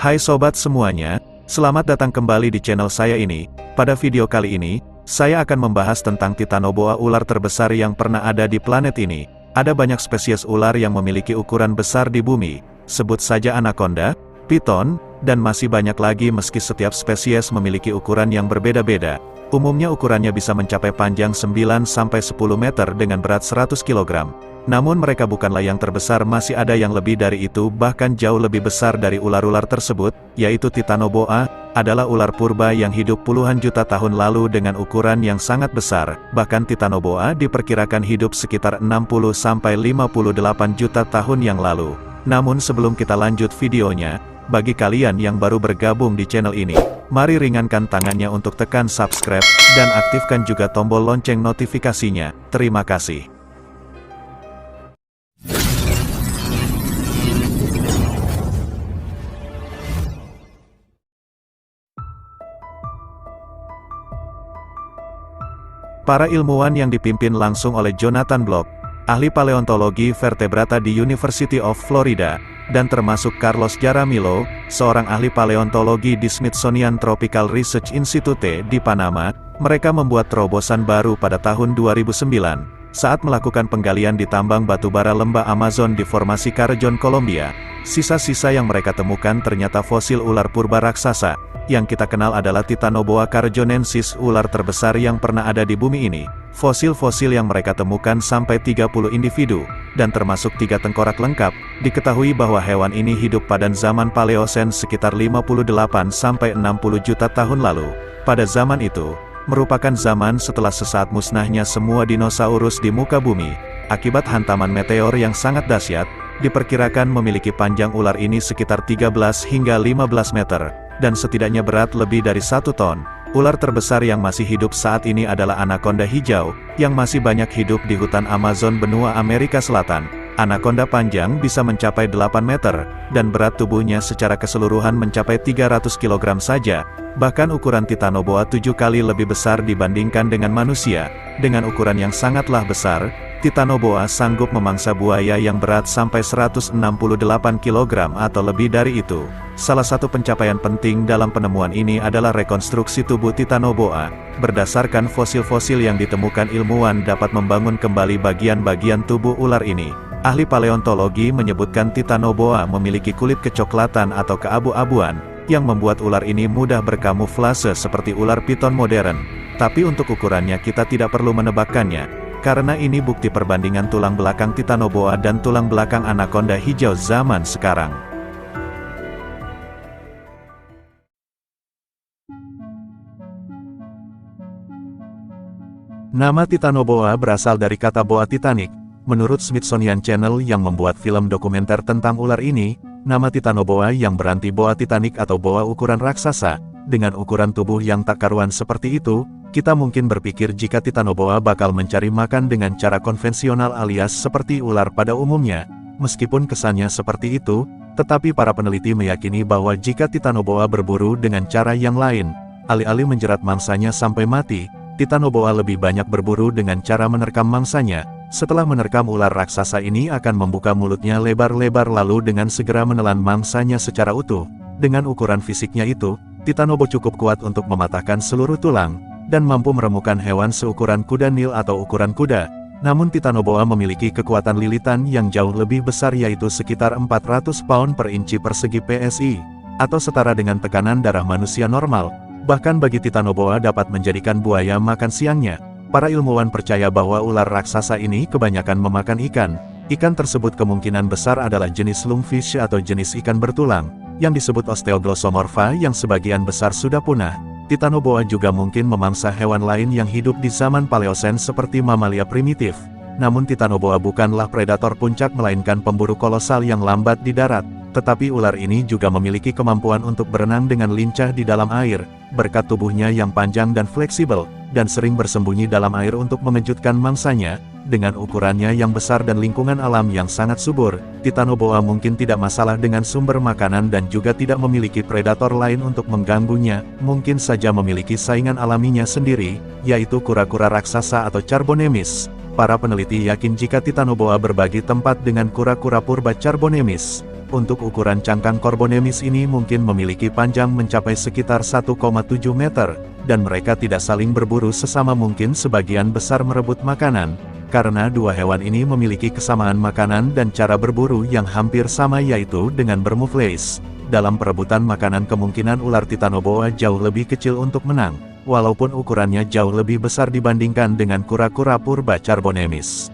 Hai sobat semuanya, selamat datang kembali di channel saya ini. Pada video kali ini, saya akan membahas tentang Titanoboa, ular terbesar yang pernah ada di planet ini. Ada banyak spesies ular yang memiliki ukuran besar di bumi, sebut saja anaconda, piton, dan masih banyak lagi meski setiap spesies memiliki ukuran yang berbeda-beda. Umumnya ukurannya bisa mencapai panjang 9-10 meter dengan berat 100 kg. Namun mereka bukanlah yang terbesar, masih ada yang lebih dari itu, bahkan jauh lebih besar dari ular-ular tersebut, yaitu Titanoboa, adalah ular purba yang hidup puluhan juta tahun lalu dengan ukuran yang sangat besar. Bahkan Titanoboa diperkirakan hidup sekitar 60-58 juta tahun yang lalu. Namun sebelum kita lanjut videonya, bagi kalian yang baru bergabung di channel ini, mari ringankan tangannya untuk tekan subscribe, dan aktifkan juga tombol lonceng notifikasinya. Terima kasih. Para ilmuwan yang dipimpin langsung oleh Jonathan Block, ahli paleontologi vertebrata di University of Florida, dan termasuk Carlos Jaramillo, seorang ahli paleontologi di Smithsonian Tropical Research Institute di Panama, mereka membuat terobosan baru pada tahun 2009. Saat melakukan penggalian di tambang batubara lembah Amazon di formasi Carrejon, Kolombia, sisa-sisa yang mereka temukan ternyata fosil ular purba raksasa. Yang kita kenal adalah Titanoboa carrejonensis, ular terbesar yang pernah ada di bumi ini. Fosil-fosil yang mereka temukan sampai 30 individu, dan termasuk 3 tengkorak lengkap. Diketahui bahwa hewan ini hidup pada zaman Paleosen sekitar 58-60 juta tahun lalu. Pada zaman itu, merupakan zaman setelah sesaat musnahnya semua dinosaurus di muka bumi, akibat hantaman meteor yang sangat dahsyat. Diperkirakan memiliki panjang ular ini sekitar 13 hingga 15 meter, dan setidaknya berat lebih dari 1 ton. Ular terbesar yang masih hidup saat ini adalah anaconda hijau, yang masih banyak hidup di hutan Amazon benua Amerika Selatan. Anaconda panjang bisa mencapai 8 meter, dan berat tubuhnya secara keseluruhan mencapai 300 kg saja. Bahkan ukuran Titanoboa 7 kali lebih besar dibandingkan dengan manusia. Dengan ukuran yang sangatlah besar, Titanoboa sanggup memangsa buaya yang berat sampai 168 kg atau lebih dari itu. Salah satu pencapaian penting dalam penemuan ini adalah rekonstruksi tubuh Titanoboa. Berdasarkan fosil-fosil yang ditemukan, ilmuwan dapat membangun kembali bagian-bagian tubuh ular ini. Ahli paleontologi menyebutkan Titanoboa memiliki kulit kecoklatan atau keabu-abuan, yang membuat ular ini mudah berkamuflase seperti ular piton modern. Tapi untuk ukurannya kita tidak perlu menebakkannya, karena ini bukti perbandingan tulang belakang Titanoboa dan tulang belakang anaconda hijau zaman sekarang. Nama Titanoboa berasal dari kata boa Titanic. Menurut Smithsonian Channel yang membuat film dokumenter tentang ular ini, nama Titanoboa yang berarti boa Titanic atau boa ukuran raksasa. Dengan ukuran tubuh yang tak karuan seperti itu, kita mungkin berpikir jika Titanoboa bakal mencari makan dengan cara konvensional alias seperti ular pada umumnya. Meskipun kesannya seperti itu, tetapi para peneliti meyakini bahwa jika Titanoboa berburu dengan cara yang lain, alih-alih menjerat mangsanya sampai mati, Titanoboa lebih banyak berburu dengan cara menerkam mangsanya. Setelah menerkam, ular raksasa ini akan membuka mulutnya lebar-lebar lalu dengan segera menelan mangsanya secara utuh. Dengan ukuran fisiknya itu, Titanoboa cukup kuat untuk mematahkan seluruh tulang, dan mampu meremukkan hewan seukuran kuda Nil atau ukuran kuda. Namun Titanoboa memiliki kekuatan lilitan yang jauh lebih besar, yaitu sekitar 400 pound per inci persegi PSI, atau setara dengan tekanan darah manusia normal. Bahkan bagi Titanoboa dapat menjadikan buaya makan siangnya. Para ilmuwan percaya bahwa ular raksasa ini kebanyakan memakan ikan. Ikan tersebut kemungkinan besar adalah jenis lungfish atau jenis ikan bertulang, yang disebut Osteoglossomorpha yang sebagian besar sudah punah. Titanoboa juga mungkin memangsa hewan lain yang hidup di zaman Paleosen seperti mamalia primitif. Namun Titanoboa bukanlah predator puncak melainkan pemburu kolosal yang lambat di darat. Tetapi ular ini juga memiliki kemampuan untuk berenang dengan lincah di dalam air, berkat tubuhnya yang panjang dan fleksibel, dan sering bersembunyi dalam air untuk mengejutkan mangsanya. Dengan ukurannya yang besar dan lingkungan alam yang sangat subur, Titanoboa mungkin tidak masalah dengan sumber makanan dan juga tidak memiliki predator lain untuk mengganggunya. Mungkin saja memiliki saingan alaminya sendiri, yaitu kura-kura raksasa atau Carbonemis. Para peneliti yakin jika Titanoboa berbagi tempat dengan kura-kura purba Carbonemis. Untuk ukuran cangkang Corbonemis ini mungkin memiliki panjang mencapai sekitar 1,7 meter, dan mereka tidak saling berburu sesama mungkin sebagian besar merebut makanan, karena dua hewan ini memiliki kesamaan makanan dan cara berburu yang hampir sama yaitu dengan bermuflaze. Dalam perebutan makanan kemungkinan ular Titanoboa jauh lebih kecil untuk menang, walaupun ukurannya jauh lebih besar dibandingkan dengan kura-kura purba Carbonemis.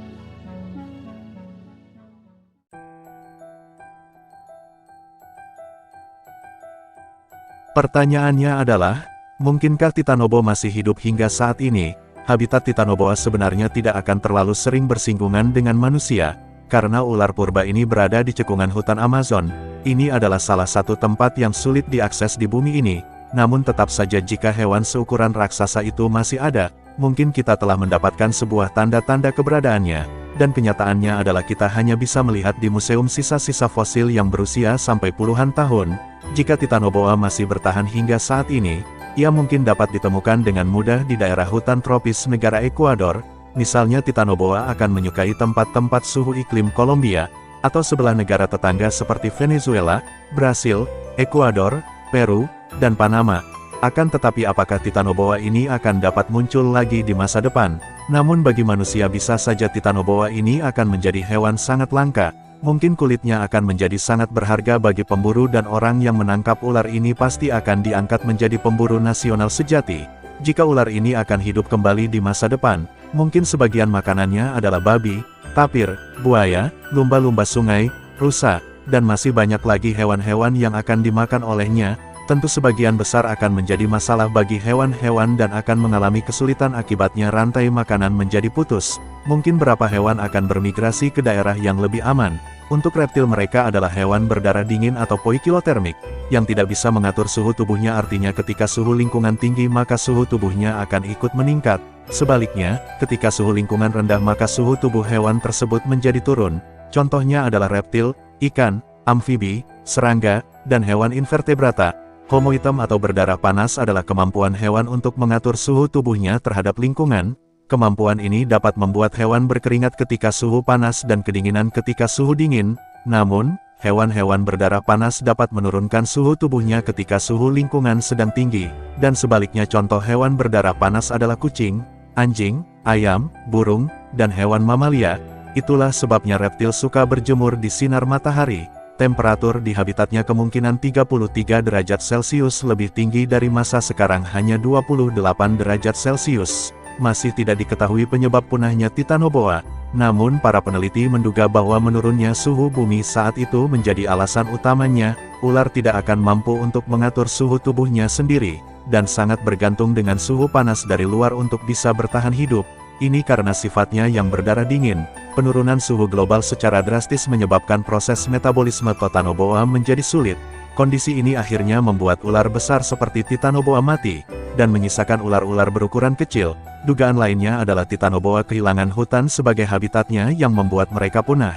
Pertanyaannya adalah, mungkinkah Titanoboa masih hidup hingga saat ini? Habitat Titanoboa sebenarnya tidak akan terlalu sering bersinggungan dengan manusia, karena ular purba ini berada di cekungan hutan Amazon. Ini adalah salah satu tempat yang sulit diakses di bumi ini, namun tetap saja jika hewan seukuran raksasa itu masih ada, mungkin kita telah mendapatkan sebuah tanda-tanda keberadaannya, dan kenyataannya adalah kita hanya bisa melihat di museum sisa-sisa fosil yang berusia sampai puluhan tahun. Jika Titanoboa masih bertahan hingga saat ini, ia mungkin dapat ditemukan dengan mudah di daerah hutan tropis negara Ekuador. Misalnya Titanoboa akan menyukai tempat-tempat suhu iklim Kolombia, atau sebelah negara tetangga seperti Venezuela, Brasil, Ekuador, Peru, dan Panama. Akan tetapi apakah Titanoboa ini akan dapat muncul lagi di masa depan? Namun bagi manusia bisa saja Titanoboa ini akan menjadi hewan sangat langka. Mungkin kulitnya akan menjadi sangat berharga bagi pemburu dan orang yang menangkap ular ini pasti akan diangkat menjadi pemburu nasional sejati. Jika ular ini akan hidup kembali di masa depan, mungkin sebagian makanannya adalah babi, tapir, buaya, lumba-lumba sungai, rusa, dan masih banyak lagi hewan-hewan yang akan dimakan olehnya. Tentu sebagian besar akan menjadi masalah bagi hewan-hewan dan akan mengalami kesulitan akibatnya rantai makanan menjadi putus. Mungkin beberapa hewan akan bermigrasi ke daerah yang lebih aman. Untuk reptil mereka adalah hewan berdarah dingin atau poikilotermik, yang tidak bisa mengatur suhu tubuhnya artinya ketika suhu lingkungan tinggi maka suhu tubuhnya akan ikut meningkat. Sebaliknya, ketika suhu lingkungan rendah maka suhu tubuh hewan tersebut menjadi turun. Contohnya adalah reptil, ikan, amfibi, serangga, dan hewan invertebrata. Homo hitam atau berdarah panas adalah kemampuan hewan untuk mengatur suhu tubuhnya terhadap lingkungan. Kemampuan ini dapat membuat hewan berkeringat ketika suhu panas dan kedinginan ketika suhu dingin. Namun, hewan-hewan berdarah panas dapat menurunkan suhu tubuhnya ketika suhu lingkungan sedang tinggi. Dan sebaliknya contoh hewan berdarah panas adalah kucing, anjing, ayam, burung, dan hewan mamalia. Itulah sebabnya reptil suka berjemur di sinar matahari. Temperatur di habitatnya kemungkinan 33 derajat Celcius lebih tinggi dari masa sekarang hanya 28 derajat Celcius. Masih tidak diketahui penyebab punahnya Titanoboa, namun para peneliti menduga bahwa menurunnya suhu bumi saat itu menjadi alasan utamanya. Ular tidak akan mampu untuk mengatur suhu tubuhnya sendiri, dan sangat bergantung dengan suhu panas dari luar untuk bisa bertahan hidup. Ini karena sifatnya yang berdarah dingin. Penurunan suhu global secara drastis menyebabkan proses metabolisme Titanoboa menjadi sulit. Kondisi ini akhirnya membuat ular besar seperti Titanoboa mati, dan menyisakan ular-ular berukuran kecil. Dugaan lainnya adalah Titanoboa kehilangan hutan sebagai habitatnya yang membuat mereka punah.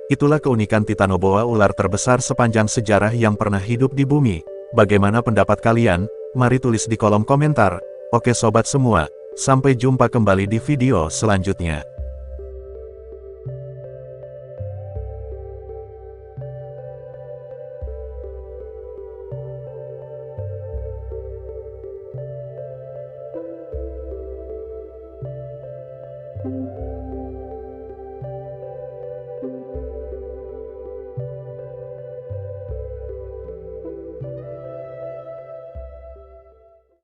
Itulah keunikan Titanoboa, ular terbesar sepanjang sejarah yang pernah hidup di bumi. Bagaimana pendapat kalian? Mari tulis di kolom komentar. Oke sobat semua, sampai jumpa kembali di video selanjutnya.